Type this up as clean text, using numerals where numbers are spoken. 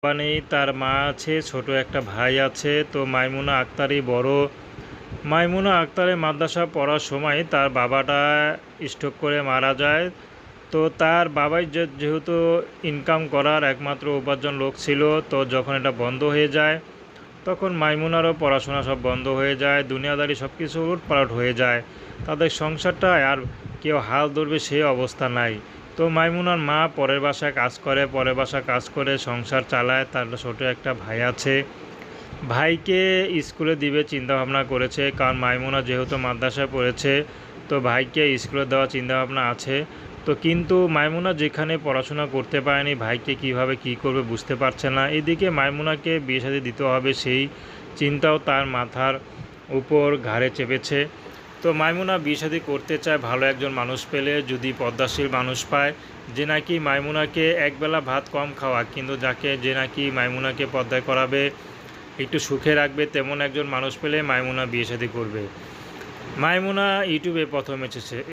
নেই, তার মা আছে, ছোট একটা ভাই আছে। তো মাইমুনা আক্তারই বড়। মাইমুনা আক্তারের মাদ্রাসা পড়ার সময় তার বাবাটা স্ট্রোক করে মারা যায়। তো তার বাবাই যেহেতু ইনকাম করার একমাত্র উপার্জন লোক ছিল, তো যখন এটা বন্ধ হয়ে যায় তখন মাইমুনারও পড়াশোনা সব বন্ধ হয়ে যায়, দুনিয়াদারি সব কিছু উলটপালট হয়ে যায়। তাদের সংসারটায় আর কেউ হাল ধরবে সেই অবস্থা নাই। তো মাইমুনার মা পরের বাসায় কাজ করে সংসার চালায়। তার ছোট একটা ভাই আছে, ভাইকে স্কুলে দিবে চিন্তাভাবনা করেছে, কারণ মাইমুনা যেহেতু মাদ্রাসায় পড়েছে, তো ভাইকে স্কুলে দেওয়ার চিন্তাভাবনা আছে। তো কিন্তু মাইমুনা যেখানে পড়াশোনা করতে পারেনি, ভাইকে কিভাবে কি করবে বুঝতে পারছে না। এদিকে মাইমুনাকে বিয়ে শাদী দিতে হবে, সেই চিন্তাও তার মাথার উপর ঘাড়ে চেপেছে। তো মাইমুনা বিয়ে শাদী করতে চায় ভালো একজন মানুষ পেলে, যদি পদ্মাশীল মানুষ পায়, যে নাকি মাইমুনাকে একবেলা ভাত কম খাওয়া, কিন্তু যে নাকি মাইমুনাকে পদ্মায় করাবে, একটু সুখে রাখবে, তেমন একজন মানুষ পেলে মাইমুনা বিয়ে শাদী করবে। মাইমুনা ইউটিউবে প্রথম এসেছে।